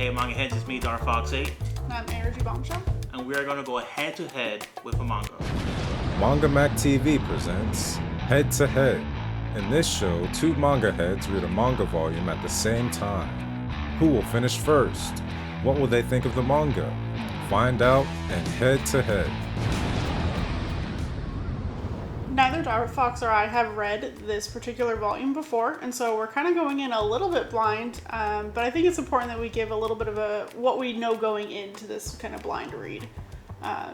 Hey Manga Heads, it's me, Dark Fox 8. And I'm Energy Bombshell. And we are going to go head to head with a manga. Manga Mac TV presents Head to Head. In this show, two manga heads read a manga volume at the same time. Who will finish first? What will they think of the manga? Find out in Head to Head. Neither Dark Fox or I have read this particular volume before, and so we're kind of going in a little bit blind, but I think it's important that we give a little bit of what we know going into this kind of blind read.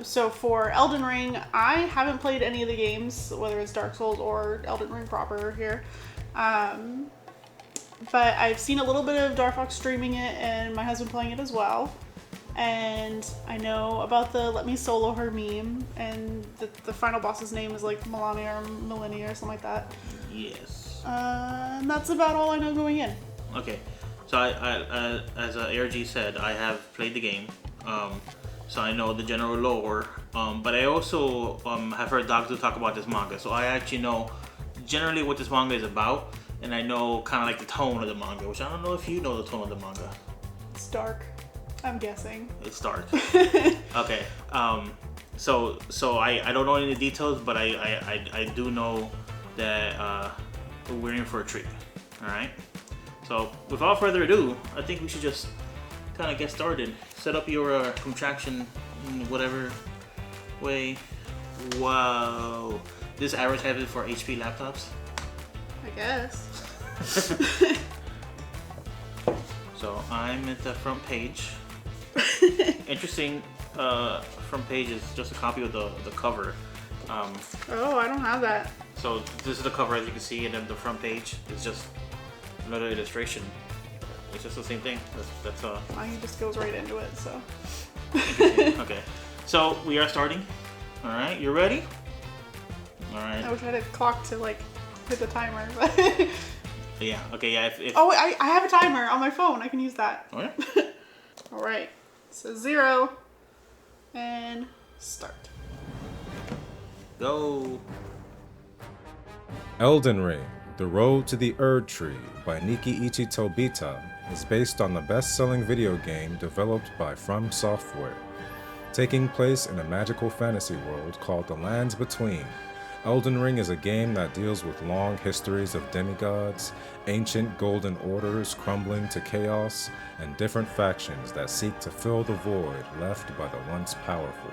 So for Elden Ring, I haven't played any of the games, whether it's Dark Souls or Elden Ring proper here, but I've seen a little bit of Dark Fox streaming it and my husband playing it as well. And I know about the Let Me Solo Her meme, and the final boss's name is like Melania or Millennia or something like that. Yes. And that's about all I know going in. Okay, so I as ARG said, I have played the game, so I know the general lore, but I also have heard Doctor talk about this manga, so I actually know generally what this manga is about, and I know kind of like the tone of the manga, which I don't know if you know the tone of the manga. It's dark, I'm guessing. It's dark. Okay. So I don't know any of the details, but I do know that we're in for a treat. All right. So without further ado, I think we should just kind of get started. Set up your contraction in whatever way. Wow. This advertisement for HP laptops. I guess. So I'm at the front page. Interesting. Front page is just a copy of the cover. Oh, I don't have that. So this is the cover, as you can see, and then the front page is just another illustration. It's just the same thing. That's Mine just goes right into it. So. Okay. So we are starting. All right, you ready? All right. I wish I had a clock to like hit the timer. But Yeah. Okay. Yeah. If oh, wait, I have a timer on my phone. I can use that. Oh, yeah? All right. So 0 and start. Go. Elden Ring, The Road to the Erdtree by Nikiichi Tobita is based on the best-selling video game developed by From Software. Taking place in a magical fantasy world called the Lands Between, Elden Ring is a game that deals with long histories of demigods, ancient golden orders crumbling to chaos, and different factions that seek to fill the void left by the once powerful.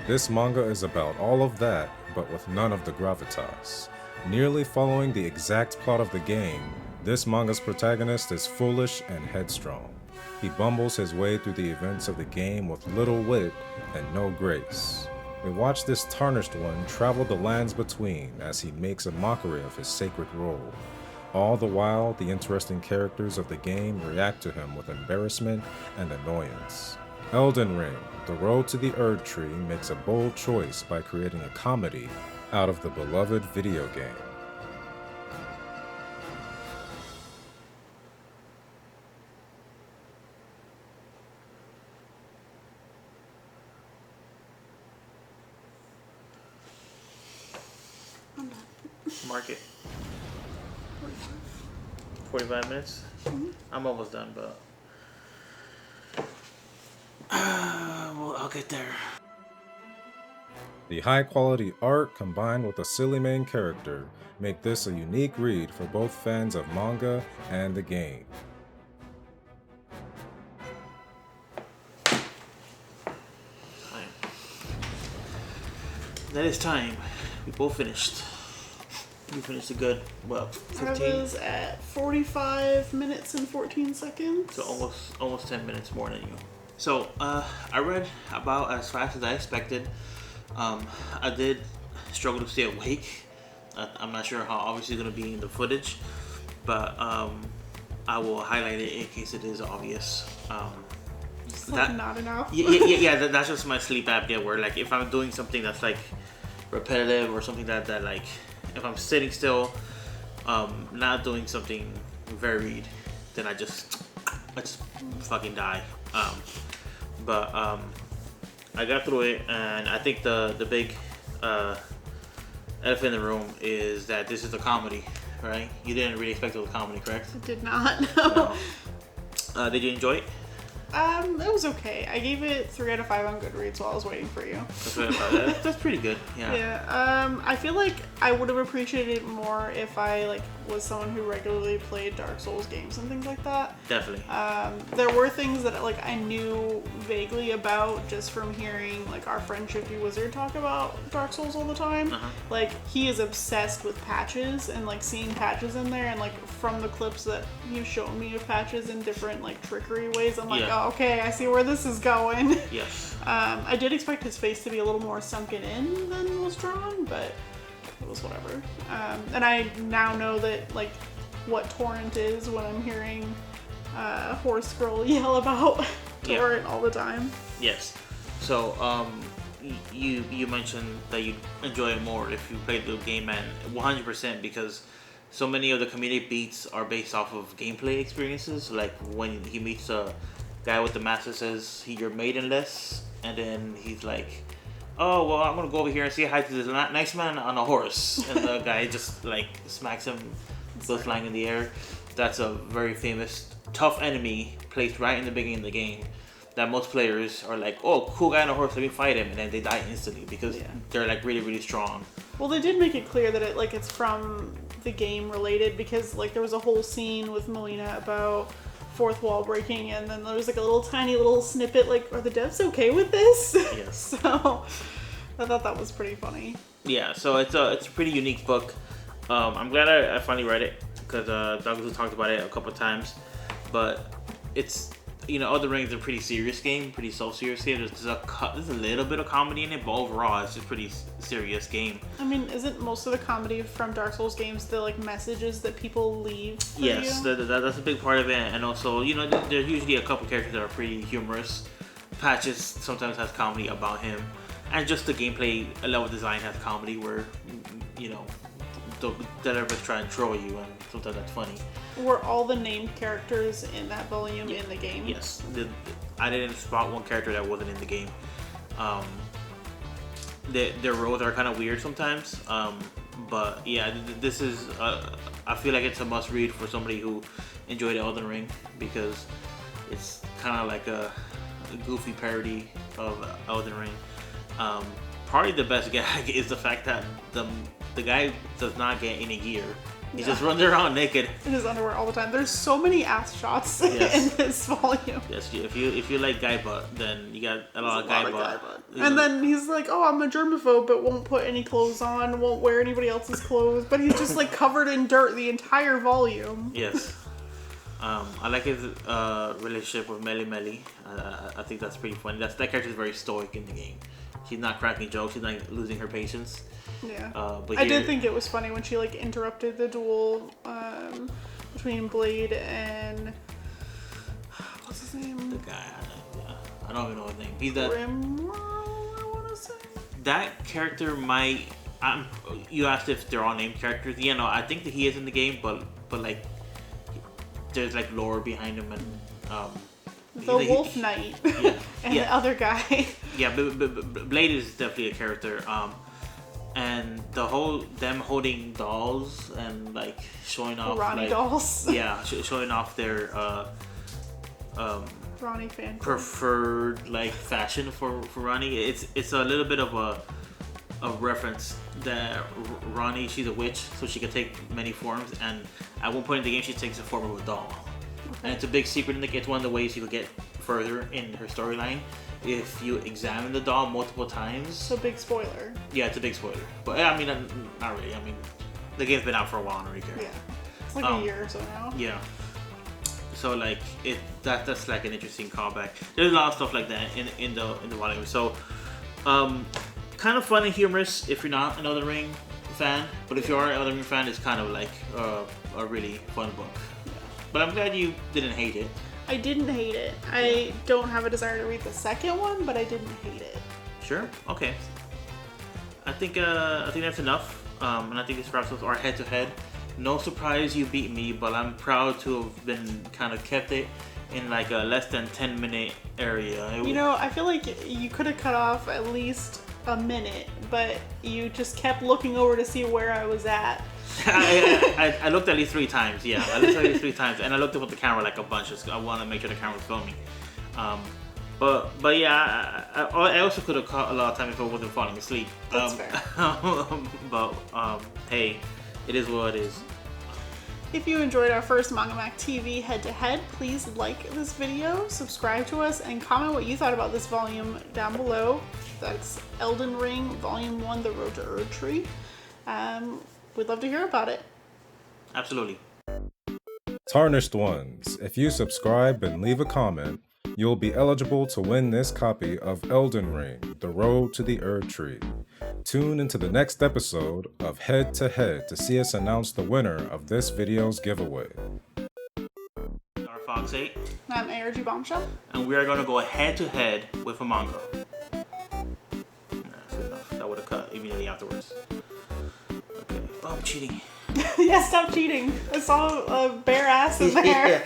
This manga is about all of that, but with none of the gravitas. Nearly following the exact plot of the game, this manga's protagonist is foolish and headstrong. He bumbles his way through the events of the game with little wit and no grace. We watch this tarnished one travel the lands between as he makes a mockery of his sacred role. All the while, the interesting characters of the game react to him with embarrassment and annoyance. Elden Ring, The Road to the Erdtree makes a bold choice by creating a comedy out of the beloved video game. I'm done. Mark it. 45 minutes. Mm-hmm. I'm almost done, but well, I'll get there. The high-quality art combined with a silly main character make this a unique read for both fans of manga and the game. Time. That is time. We both finished. You finished a good, well, I 15. was at 45 minutes and 14 seconds. So almost 10 minutes more than you. So I read about as fast as I expected. I did struggle to stay awake. I'm not sure how obvious it's going to be in the footage, but I will highlight it in case it is obvious. Just like not enough. Yeah. That's just my sleep apnea. Where like if I'm doing something that's like repetitive or something that like if I'm sitting still, not doing something varied, then I just fucking die. But I got through it, and I think the big elephant in the room is that this is a comedy, right? You didn't really expect it was a comedy, correct? I did not. No. Did you enjoy it? It was okay. I gave it 3 out of 5 on Goodreads while I was waiting for you. That's pretty good. Yeah. Yeah. I feel like I would have appreciated it more if I like was someone who regularly played Dark Souls games and things like that. Definitely. There were things that like I knew vaguely about just from hearing like our friend Shifty Wizard talk about Dark Souls all the time. Like he is obsessed with patches and like seeing patches in there, and like from the clips that you've shown me of patches in different like trickery ways, I'm like, oh, okay, I see where this is going. Yes. I did expect his face to be a little more sunken in than was drawn, but it was whatever. And I now know that like what torrent is when I'm hearing Horse Girl yell about torrent all the time. Yes. So you mentioned that you enjoy it more if you played the game, and 100%, because so many of the comedic beats are based off of gameplay experiences. Like when he meets a guy with the mask that says you're maidenless, and then he's like, oh, well, I'm gonna go over here and say hi to this nice man on a horse, and the guy just like smacks him, goes flying in the air. That's a very famous tough enemy placed right in the beginning of the game that most players are like, oh, cool guy on a horse, let me fight him, and then they die instantly because they're like really, really strong. Well, they did make it clear that it's from the game related, because like there was a whole scene with Melina about fourth wall breaking, and then there was like a little tiny little snippet like, are the devs okay with this? Yes. So I thought that was pretty funny. Yeah, so it's a pretty unique book. I'm glad I finally read it, because Douglas talked about it a couple of times, but it's, Elden Ring is a pretty serious game, pretty self-serious game. There's a little bit of comedy in it, but overall it's just a pretty serious game. I mean, isn't most of the comedy from Dark Souls games the like messages that people leave for Yes, you? that's a big part of it, and also, there's usually a couple characters that are pretty humorous. Patches sometimes has comedy about him, and just the gameplay level design has comedy where, the developers try and troll you, and sometimes that's funny. Were all the named characters in that volume in the game? Yes. I didn't spot one character that wasn't in the game. Their roles are kind of weird sometimes. But yeah, this is, I feel like it's a must read for somebody who enjoyed Elden Ring, because it's kind of like a goofy parody of Elden Ring. Probably the best gag is the fact that the guy does not get any gear. He just runs around naked in his underwear all the time. There's so many ass shots in this volume. Yes, if you like guy butt, then you got a lot of guy butt. And then he's like, "Oh, I'm a germaphobe, but won't put any clothes on, won't wear anybody else's clothes." But he's just like covered in dirt the entire volume. Yes. I like his relationship with Meli Meli. I think that's pretty funny. That character is very stoic in the game. She's not cracking jokes. She's not losing her patience. Yeah. But I did think it was funny when she like interrupted the duel between Blade and what's his name? The guy. I don't even know his name. He's that. Rimworld, I want to say. That character might. You asked if they're all named characters. Yeah, no, I think that he is in the game, but like, there's like lore behind him, and the Wolf Knight and the other guy. Yeah, Blade is definitely a character. And the whole them holding dolls and like showing off Ronnie like, dolls. Yeah, showing off their Ronnie fan preferred like fashion for Ronnie. It's a little bit of a reference that Ronnie, she's a witch, so she can take many forms, and at one point in the game she takes the form of a doll. And it's a big secret in the game. It's one of the ways you could get further in her storyline if you examine the doll multiple times. So big spoiler. Yeah, it's a big spoiler. But I mean, not really. I mean, the game's been out for a while, I don't really care. Yeah. It's like a year or so now. Yeah. So like that's like an interesting callback. There's a lot of stuff like that in the volume. So kind of fun and humorous if you're not an Elden Ring fan. But if you are an Elden Ring fan, it's kind of like a really fun book. Yeah. But I'm glad you didn't hate it. I didn't hate it. I don't have a desire to read the second one, but I didn't hate it. Sure. Okay. I think that's enough. And I think this wraps up our head-to-head. No surprise you beat me, but I'm proud to have been kind of kept it in like a less than 10-minute area. I feel like you could have cut off at least a minute, but you just kept looking over to see where I was at. I looked at least 3 times. Yeah, I looked at least 3 times, and I looked up at the camera like a bunch. I wanted to make sure the camera was filming. But yeah, I also could have caught a lot of time if I wasn't falling asleep. That's fair. But hey, it is what it is. If you enjoyed our first Manga Mac TV head-to-head, please like this video, subscribe to us, and comment what you thought about this volume down below. That's Elden Ring, Volume 1, The Road to Erdtree. We'd love to hear about it. Absolutely. Tarnished Ones, if you subscribe and leave a comment, you'll be eligible to win this copy of Elden Ring, The Road to the Erdtree. Tune into the next episode of Head to Head to see us announce the winner of this video's giveaway. Our Fox 8. I'm ARG Bombshell. And we are going to go head to head with a manga. That's good enough. That would have cut immediately afterwards. Okay. Oh, I'm cheating. Yeah, stop cheating. I saw a bare ass in there.